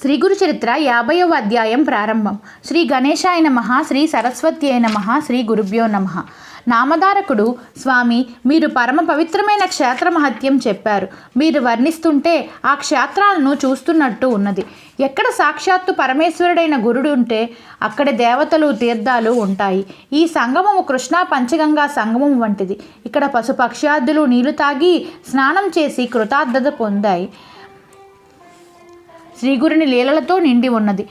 శ్రీ గురు చరిత్ర 50వ అధ్యాయం ప్రారంభం. శ్రీ గణేశాయ నమః, శ్రీ సరస్వత్యై నమః, శ్రీ గురుభ్యో నమః. నామధారకుడు: స్వామి, మీరు పరమ పవిత్రమైన క్షేత్ర మహత్యం చెప్పారు. మీరు వర్ణిస్తుంటే ఆ క్షేత్రాలను చూస్తున్నట్టు ఉన్నది. ఎక్కడ సాక్షాత్తు పరమేశ్వరుడైన గురుడు ఉంటే అక్కడ దేవతలు, తీర్థాలు ఉంటాయి. ఈ సంగమము కృష్ణా పంచగంగా సంగమం వంటిది. ఇక్కడ పశుపక్ష్యాదులు నీళ్లు తాగి స్నానం చేసి కృతార్థత పొందాయి. శ్రీగురుని లీలలతో నిండి ఉన్నది.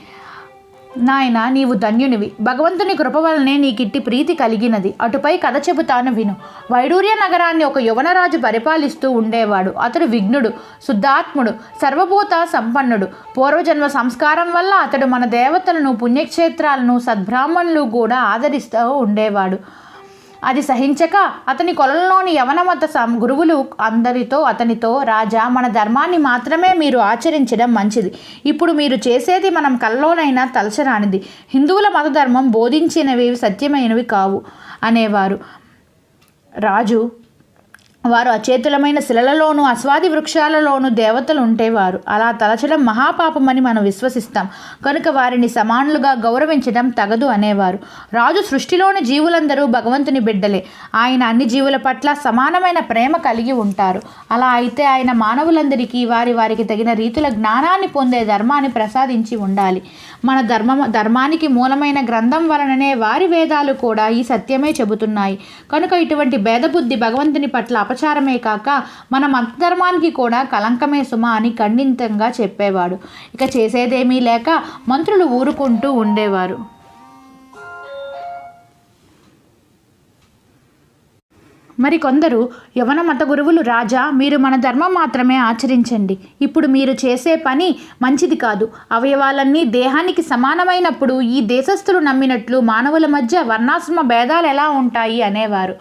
నాయన, నీవు ధన్యునివి. భగవంతుని కృప వలనే నీకిట్టి ప్రీతి కలిగినది. అటుపై కథ చెబుతాను విను. వైడూర్య నగరాన్ని ఒక యువనరాజు పరిపాలిస్తూ ఉండేవాడు. అతడు విఘ్నుడు, శుద్ధాత్ముడు, సర్వభూత సంపన్నుడు. పూర్వజన్మ సంస్కారం వల్ల అతడు మన దేవతలను, పుణ్యక్షేత్రాలను, సద్బ్రాహ్మణులు కూడా ఆదరిస్తూ ఉండేవాడు. అది సహించక అతని కొలలోని యవనమత గురువులు అతనితో, రాజా, మన ధర్మాన్ని మాత్రమే మీరు ఆచరించడం మంచిది. ఇప్పుడు మీరు చేసేది మనం కలలోనైనా తలచరానిది. హిందువుల మత ధర్మం బోధించినవి సత్యమైనవి కావు అనేవారు. వారు అచేతులమైన శిలలలోనూ అస్వాది వృక్షాలలోనూ దేవతలు ఉంటేవారు. అలా తలచడం మహాపాపమని మనం విశ్వసిస్తాం. కనుక వారిని సమానులుగా గౌరవించడం తగదు అనేవారు. రాజు సృష్టిలోని జీవులందరూ భగవంతుని బిడ్డలే. ఆయన అన్ని జీవుల పట్ల సమానమైన ప్రేమ కలిగి ఉంటారు. అలా అయితే ఆయన మానవులందరికీ వారికి తగిన రీతుల జ్ఞానాన్ని పొందే ధర్మాన్ని ప్రసాదించి ఉండాలి. మన ధర్మానికి మూలమైన గ్రంథం వలననే వారి వేదాలు కూడా ఈ సత్యమే చెబుతున్నాయి. కనుక ఇటువంటి భేదబుద్ధి భగవంతుని పట్ల అపచారమే కాక మన మత ధర్మానికి కూడా కలంకమే సుమ అని ఖండితంగా చెప్పేవాడు. ఇక చేసేదేమీ లేక మంత్రులు ఊరుకుంటూ ఉండేవారు. మరికొందరు యవన మత గురువులు, రాజా, మీరు మన ధర్మం మాత్రమే ఆచరించండి. ఇప్పుడు మీరు చేసే పని మంచిది కాదు. అవయవాలన్నీ దేహానికి సమానమైనప్పుడు ఈ దేశస్థులు నమ్మినట్లు మానవుల మధ్య వర్ణాశ్రమ భేదాలు ఎలా ఉంటాయి అనేవారు.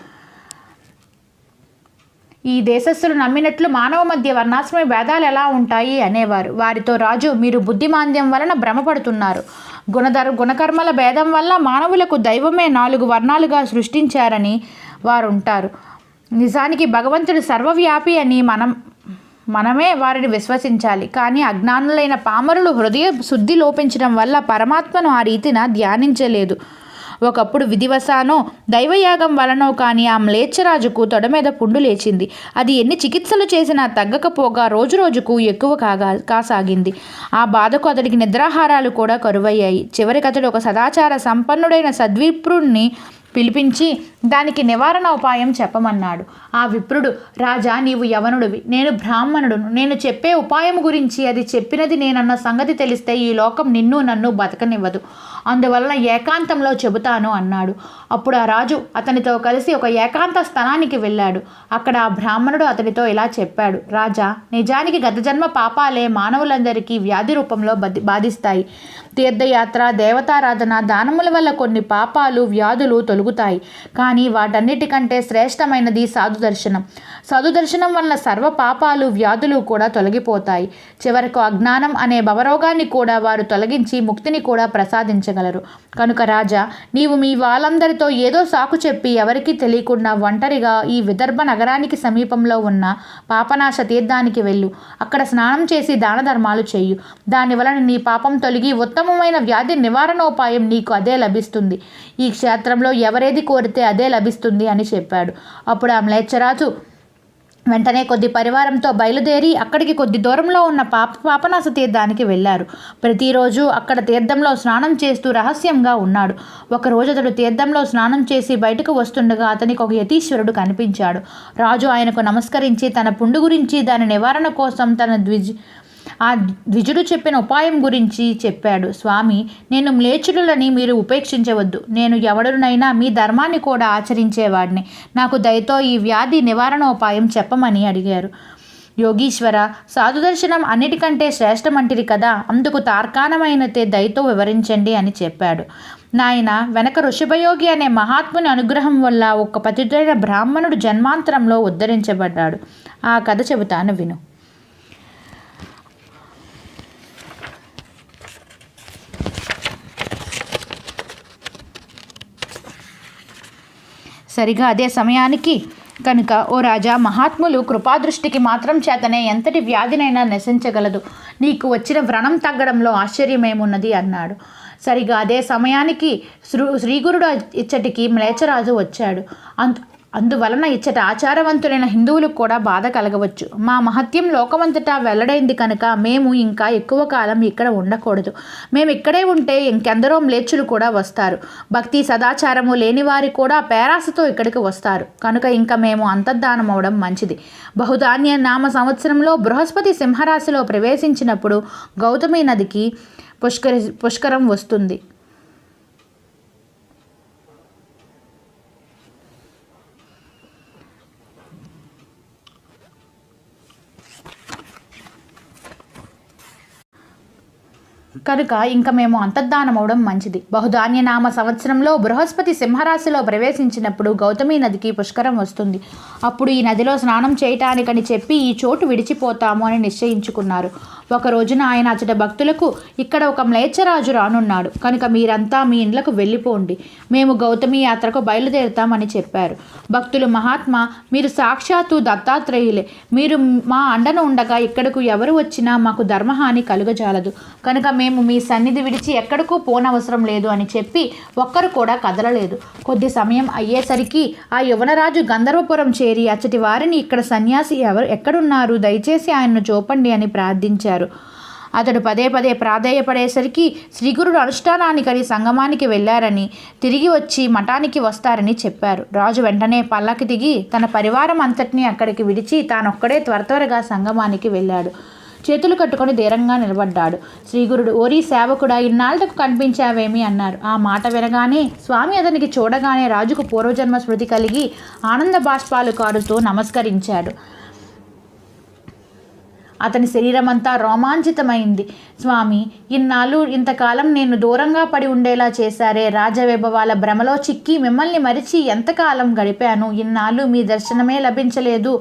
ఈ దేశస్థులు నమ్మినట్లు మానవ మధ్య వర్ణాశ్రమ భేదాలు ఎలా ఉంటాయి అనేవారు. వారితో రాజు, మీరు బుద్ధిమాంద్యం వలన భ్రమపడుతున్నారు. గుణకర్మల భేదం వల్ల మానవులకు దైవమే 4 వర్ణాలుగా సృష్టించారని వారు ఉంటారు. నిజానికి భగవంతుడు సర్వవ్యాపి అని మనమే వారిని విశ్వసించాలి. కానీ అజ్ఞానులైన పామరులు హృదయ శుద్ధి లోపించడం వల్ల పరమాత్మను ఆ రీతిన ధ్యానించలేదు. ఒకప్పుడు విధివశానో దైవయాగం వలనో కానీ ఆ మ్లేచ్ఛరాజుకు తొడ మీద పుండు లేచింది. అది ఎన్ని చికిత్సలు చేసినా తగ్గకపోగా రోజురోజుకు ఎక్కువ కాసాగింది. ఆ బాధకు అతడికి నిద్రాహారాలు కూడా కరువయ్యాయి. చివరికి అతడు ఒక సదాచార సంపన్నుడైన సద్విప్రుణ్ణి పిలిపించి దానికి నివారణ ఉపాయం చెప్పమన్నాడు. ఆ విప్రుడు, రాజా, నీవు యవనుడివి, నేను బ్రాహ్మణుడును. నేను చెప్పే ఉపాయం గురించి అది చెప్పినది నేనన్న సంగతి తెలిస్తే ఈ లోకం నన్ను బతకనివ్వదు. అందువలన ఏకాంతంలో చెబుతాను అన్నాడు. అప్పుడు ఆ రాజు అతనితో కలిసి ఒక ఏకాంత స్థలానికి వెళ్ళాడు. అక్కడ ఆ బ్రాహ్మణుడు అతనితో ఇలా చెప్పాడు. రాజా, నిజానికి గత జన్మ పాపాలే మానవులందరికీ వ్యాధి రూపంలో బాధిస్తాయి. తీర్థయాత్ర, దేవతారాధన, దానముల వల్ల కొన్ని పాపాలు, వ్యాధులు తొలగుతాయి. కానీ వాటన్నిటికంటే శ్రేష్టమైనది సాధుదర్శనం. సాధుదర్శనం వల్ల సర్వ పాపాలు, వ్యాధులు కూడా తొలగిపోతాయి. చివరకు అజ్ఞానం అనే భవరోగాన్ని కూడా వారు తొలగించి ముక్తిని కూడా ప్రసాదించగలరు. కనుక రాజా, నీవు మీ వాళ్ళందరితో ఏదో సాకు చెప్పి ఎవరికీ తెలియకుండా ఒంటరిగా ఈ విదర్భ నగరానికి సమీపంలో ఉన్న పాపనాశ తీర్థానికి వెళ్ళు. అక్కడ స్నానం చేసి దాన ధర్మాలు చెయ్యు. దానివలన నీ పాపం తొలగి ఉత్తమమైన వ్యాధి నివారణోపాయం నీకు అదే లభిస్తుంది. ఈ క్షేత్రంలో ఎవరేది కోరితే అదే లభిస్తుంది అని చెప్పాడు. అప్పుడు ఆ మ్లేచ్ఛరాజు వెంటనే కొద్ది పరివారంతో బయలుదేరి అక్కడికి కొద్ది దూరంలో ఉన్న పాపనాశ తీర్థానికి వెళ్ళారు. ప్రతిరోజు అక్కడ తీర్థంలో స్నానం చేస్తూ రహస్యంగా ఉన్నాడు. ఒకరోజు అతడు తీర్థంలో స్నానం చేసి బయటకు వస్తుండగా అతనికి ఒక యతీశ్వరుడు కనిపించాడు. రాజు ఆయనకు నమస్కరించి తన పుండు గురించి, దాని నివారణ కోసం ఆ ద్విజుడు చెప్పిన ఉపాయం గురించి చెప్పాడు. స్వామి, నేను మ్లేచ్ఛులని మీరు ఉపేక్షించవద్దు. నేను ఎవడునైనా మీ ధర్మాన్ని కూడా ఆచరించేవాడిని. నాకు దయతో ఈ వ్యాధి నివారణోపాయం చెప్పమని అడిగారు. యోగీశ్వర, సాధుదర్శనం అన్నిటికంటే శ్రేష్టమంటిది కదా, అందుకు తార్కాణమైనతే దయతో వివరించండి అని చెప్పాడు. నాయన, వెనక ఋషభయోగి అనే మహాత్ముని అనుగ్రహం వల్ల ఒక పతితుడైన బ్రాహ్మణుడు జన్మాంతరంలో ఉద్ధరించబడ్డాడు. ఆ కథ చెబుతాను విను. సరిగా అదే సమయానికి కనుక ఓ రాజా, మహాత్ములు కృపాదృష్టికి మాత్రం చేతనే ఎంతటి వ్యాధినైనా నశించగలదు. నీకు వచ్చిన వ్రణం తగ్గడంలో ఆశ్చర్యమేమున్నది అన్నాడు. సరిగా అదే సమయానికి శ్రీగురుడు ఇచ్చటికి మ్లేచ్చరాజు వచ్చాడు. అందువలన ఇచ్చట ఆచారవంతులైన హిందువులకు కూడా బాధ కలగవచ్చు. మా మహత్యం లోకమంతటా వెల్లడైంది కనుక మేము ఇంకా ఎక్కువ కాలం ఇక్కడ ఉండకూడదు. మేము ఇక్కడే ఉంటే ఇంకెందరో మ్లేచ్చులు కూడా వస్తారు. భక్తి సదాచారము లేని వారి కూడా పేరాసతో ఇక్కడికి వస్తారు. కనుక ఇంకా మేము అంతర్ధానం అవడం మంచిది. బహుధాన్య నామ సంవత్సరంలో బృహస్పతి సింహరాశిలో ప్రవేశించినప్పుడు గౌతమి నదికి పుష్కరం వస్తుంది. కనుక ఇంకా మేము అంతర్ధానం అవడం మంచిది. బహుధాన్యనామ సంవత్సరంలో బృహస్పతి సింహరాశిలో ప్రవేశించినప్పుడు గౌతమి నదికి పుష్కరం వస్తుంది. అప్పుడు ఈ నదిలో స్నానం చేయటానికని చెప్పి ఈ చోటు విడిచిపోతాము అని నిశ్చయించుకున్నారు. ఒక రోజున ఆయన అచ్చట భక్తులకు, ఇక్కడ ఒక మ్లేచ్చరాజు రానున్నాడు కనుక మీరంతా మీ ఇండ్లకు వెళ్ళిపోండి, మేము గౌతమి యాత్రకు బయలుదేరుతామని చెప్పారు. భక్తులు, మహాత్మా, మీరు సాక్షాత్తు దత్తాత్రేయులే, మీరు మా అండను ఉండగా ఇక్కడకు ఎవరు వచ్చినా మాకు ధర్మహాని కలుగజాలదు కనుక మేము మీ సన్నిధి విడిచి ఎక్కడికూ పోనవసరం లేదు అని చెప్పి ఒక్కరు కూడా కదలలేదు. కొద్ది సమయం అయ్యేసరికి ఆ యువనరాజు గంధర్వపురం చేరి అచ్చటి వారిని, ఇక్కడ సన్యాసి ఎక్కడున్నారు, దయచేసి ఆయన్ను చూపండి అని ప్రార్థించారు. అతడు పదే పదే ప్రాధేయపడేసరికి శ్రీగురుడు అనుష్ఠానానికని సంగమానికి వెళ్ళారని, తిరిగి వచ్చి మఠానికి వస్తారని చెప్పారు. రాజు వెంటనే పల్లకి దిగి తన పరివారం అంతటినీ అక్కడికి విడిచి తానొక్కడే త్వరగా సంగమానికి వెళ్ళాడు. చేతులు కట్టుకొని ధీరంగా నిలబడ్డాడు. శ్రీగురుడు, ఓరి సేవకుడా, ఇన్నాళ్లకు కనిపించావేమి అన్నారు. ఆ మాట వినగానే స్వామి అతనికి చూడగానే రాజుకు పూర్వజన్మ స్మృతి కలిగి ఆనంద బాష్పాలు కారుతూ నమస్కరించాడు. అతని శరీరమంతా రోమాంచితమైంది. స్వామి, ఇన్నాళ్ళు ఇంతకాలం నేను దూరంగా పడి ఉండేలా చేశారే, రాజవైభవాల భ్రమలో చిక్కి మిమ్మల్ని మరిచి ఎంతకాలం గడిపాను. ఇన్నాళ్ళు మీ దర్శనమే లభించలేదు.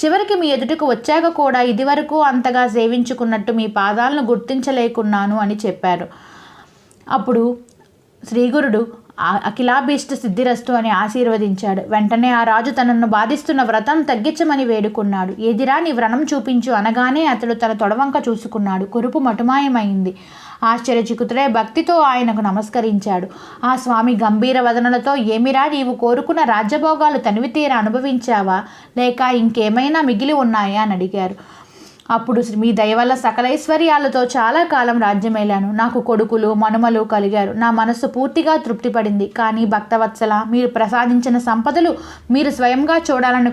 చివరికి మీ ఎదుటకు వచ్చాక కూడా ఇదివరకు అంతగా సేవించుకున్నట్టు మీ పాదాలను గుర్తించలేకున్నాను అని చెప్పారు. అప్పుడు శ్రీగురుడు అఖిలాభీష్ట సిద్ధిరస్తు అని ఆశీర్వదించాడు. వెంటనే ఆ రాజు తనను బాధిస్తున్న వ్రతం తగ్గించమని వేడుకున్నాడు. ఏదిరా నీ వ్రణం చూపించు అనగానే అతడు తన తొడవంక చూసుకున్నాడు. కురుపు మటుమాయమైంది. ఆశ్చర్యచికుతుడై భక్తితో ఆయనకు నమస్కరించాడు. ఆ స్వామి గంభీర వదనలతో, ఏమిరా, నీవు కోరుకున్న రాజ్యభోగాలు తనివితీర అనుభవించావా, లేక ఇంకేమైనా మిగిలి ఉన్నాయా అని అడిగారు. అప్పుడు మీ దయవల్ల సకలైశ్వర్యాలతో చాలా కాలం రాజ్యమేలాను. నాకు కొడుకులు మనుమలు కలిగారు. నా మనస్సు పూర్తిగా తృప్తిపడింది. కానీ భక్తవత్సల, మీరు ప్రసాదించిన సంపదలు మీరు స్వయంగా చూడాలన్న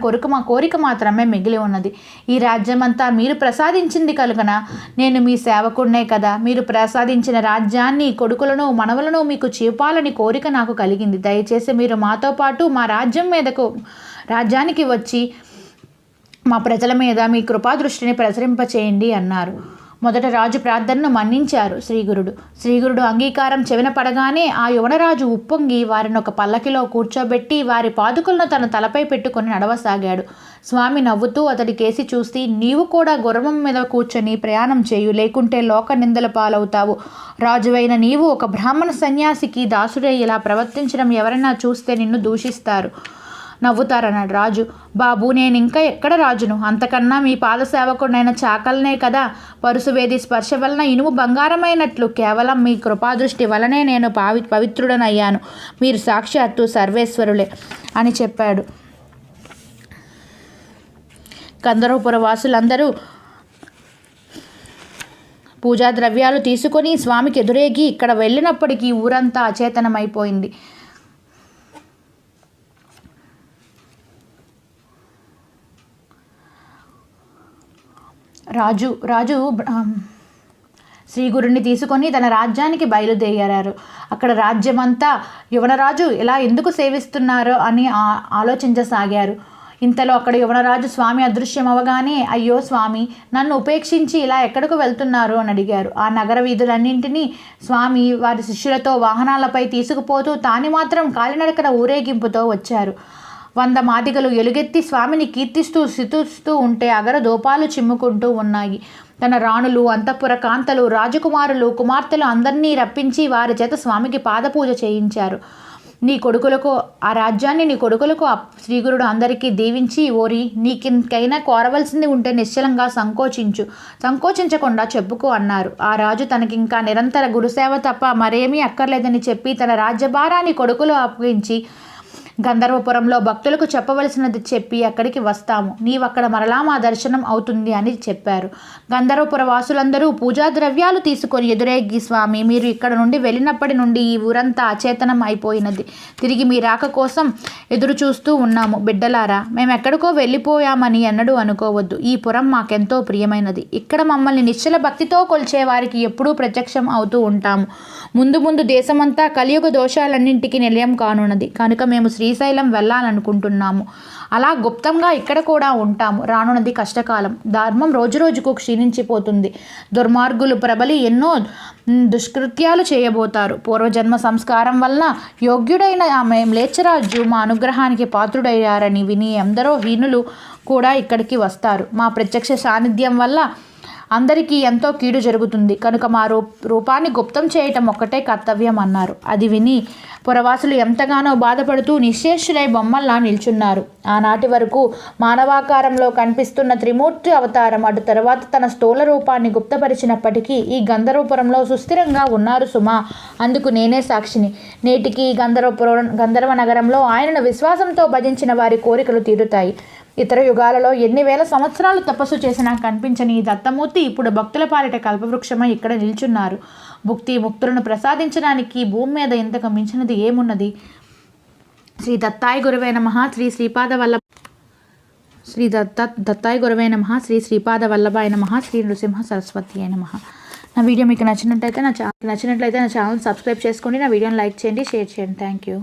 కోరిక మాత్రమే మిగిలి ఉన్నది. ఈ రాజ్యమంతా మీరు ప్రసాదించింది కలుగన నేను మీ సేవకుడినే కదా. మీరు ప్రసాదించిన రాజ్యాన్ని, కొడుకులను మనవలను మీకు చూపాలని కోరిక నాకు కలిగింది. దయచేసి మీరు మాతో పాటు మా రాజ్యానికి వచ్చి మా ప్రజల మీద మీ కృపాదృష్టిని ప్రసరింపచేయండి అన్నారు. మొదట రాజు ప్రార్థనను మన్నించారు శ్రీగురుడు అంగీకారం చెవిన పడగానే ఆ యువనరాజు ఉప్పొంగి వారిని ఒక పల్లకిలో కూర్చోబెట్టి వారి పాదుకులను తన తలపై పెట్టుకొని నడవసాగాడు. స్వామి నవ్వుతూ అతడి కేసి చూసి, నీవు కూడా గుర్రం మీద కూర్చొని ప్రయాణం చేయు, లేకుంటే లోక నిందల పాలవుతావు. రాజువైన నీవు ఒక బ్రాహ్మణ సన్యాసికి దాసుడై ఇలా ప్రవర్తించడం ఎవరైనా చూస్తే నిన్ను దూషిస్తారు, నవ్వుతారన్నాడు. రాజు, బాబు, నేను ఇంకా ఎక్కడ రాజును, అంతకన్నా మీ పాదసేవకుడైన చాకల్నే కదా. పరుసువేది స్పర్శ వలన ఇనుము బంగారమైనట్లు కేవలం మీ కృపాదృష్టి వలనే నేను పవిత్రుడనయ్యాను. మీరు సాక్షాత్తు సర్వేశ్వరులే అని చెప్పాడు. గంధర్వపుర వాసులందరూ పూజా ద్రవ్యాలు తీసుకొని స్వామికి ఎదురేగి ఇక్కడ వెళ్ళినప్పటికీ ఊరంతా అచేతనమైపోయింది. రాజు శ్రీగురుని తీసుకొని తన రాజ్యానికి బయలుదేరారు. అక్కడ రాజ్యమంతా యువనరాజు ఎలా ఎందుకు సేవిస్తున్నారో అని ఆలోచించసాగారు. ఇంతలో అక్కడ యువనరాజు స్వామి అదృశ్యం అవగానే, అయ్యో స్వామి, నన్ను ఉపేక్షించి ఇలా ఎక్కడికి వెళ్తున్నారు అని అడిగారు. ఆ నగర వీధులన్నింటినీ స్వామి వారి శిష్యులతో వాహనాలపై తీసుకుపోతూ తాను మాత్రం కాలినడకన ఊరేగింపుతో వచ్చారు. 100 మాదిగలు ఎలుగెత్తి స్వామిని కీర్తిస్తూ స్తుతిస్తూ ఉంటే అగర దోపాలు చిమ్ముకుంటూ ఉన్నాయి. తన రాణులు, అంతఃపుర కాంతలు, రాజకుమారులు, కుమార్తెలు అందరినీ రప్పించి వారి చేత స్వామికి పాదపూజ చేయించారు. నీ కొడుకులకు ఆ రాజ్యాన్ని నీ కొడుకులకు శ్రీగురుడు అందరికీ దీవించి, ఓరి నీకింకైనా కోరవలసింది ఉంటే నిశ్చలంగా సంకోచించకుండా చెప్పుకో అన్నారు. ఆ రాజు తనకింకా నిరంతర గురుసేవ తప్ప మరేమీ అక్కర్లేదని చెప్పి తన రాజ్యభారాన్ని కొడుకులు అప్పగించి, గంధర్వపురంలో భక్తులకు చెప్పవలసినది చెప్పి అక్కడికి వస్తాము. నీవక్కడ మరలా మా దర్శనం అవుతుంది అని చెప్పారు. గంధర్వపుర వాసులందరూ పూజా ద్రవ్యాలు తీసుకొని ఎదురేగి, స్వామి, మీరు ఇక్కడ నుండి వెళ్ళినప్పటి నుండి ఈ ఊరంతా అచేతనం అయిపోయినది. తిరిగి మీ రాక కోసం ఎదురు చూస్తూ ఉన్నాము. బిడ్డలారా, మేమెక్కడికో వెళ్ళిపోయామని ఎన్నడూ అనుకోవద్దు. ఈ పురం మాకెంతో ప్రియమైనది. ఇక్కడ మమ్మల్ని నిశ్చల భక్తితో కొలిచే వారికి ఎప్పుడూ ప్రత్యక్షం అవుతూ ఉంటాము. ముందు ముందు దేశమంతా కలియుగ దోషాలన్నింటికి నిలయం కానున్నది కనుక మేము శ్రీశైలం వెళ్ళాలనుకుంటున్నాము. అలా గుప్తంగా ఇక్కడ కూడా ఉంటాము. రానున్నది కష్టకాలం. ధర్మం రోజురోజుకు క్షీణించిపోతుంది. దుర్మార్గులు ప్రబలి ఎన్నో దుష్కృత్యాలు చేయబోతారు. పూర్వజన్మ సంస్కారం వలన యోగ్యుడైన ఆమె మ్లేచ్ఛరాజు మా అనుగ్రహానికి పాత్రుడయ్యారని విని ఎందరో హీనులు కూడా ఇక్కడికి వస్తారు. మా ప్రత్యక్ష సాన్నిధ్యం వల్ల అందరికీ ఎంతో కీడు జరుగుతుంది కనుక మా రూపాన్ని గుప్తం చేయటం ఒక్కటే కర్తవ్యం అన్నారు. అది విని పురవాసులు ఎంతగానో బాధపడుతూ నిశ్శేషులై బొమ్మల్లా నిల్చున్నారు. ఆనాటి వరకు మానవాకారంలో కనిపిస్తున్న త్రిమూర్తి అవతారం అటు తర్వాత తన స్థూల రూపాన్ని గుప్తపరిచినప్పటికీ ఈ గంధర్వపురంలో సుస్థిరంగా ఉన్నారు సుమా. అందుకు నేనే సాక్షిని. నేటికి గంధర్వ నగరంలో ఆయనను విశ్వాసంతో భజించిన వారి కోరికలు తీరుతాయి. ఇతర యుగాలలో ఎన్ని వేల సంవత్సరాలు తపస్సు చేసినా కనిపించని ఈ దత్తమూర్తి ఇప్పుడు భక్తుల పాలిట కల్పవృక్షమై ఇక్కడ నిల్చున్నారు. భుక్తి ముక్తులను ప్రసాదించడానికి భూమి మీద ఇంతకు మించినది ఏమున్నది? శ్రీ దత్తాయ గురవే నమః. దత్తాయ గురవే నమః. శ్రీ శ్రీపాద వల్లభాయ నమః. శ్రీ నృసింహ సరస్వతి నమః. నా వీడియో మీకు నచ్చినట్లయితే నా ఛానల్ సబ్స్క్రైబ్ చేసుకోండి. నా వీడియోని లైక్ చేయండి, షేర్ చేయండి. Thank you.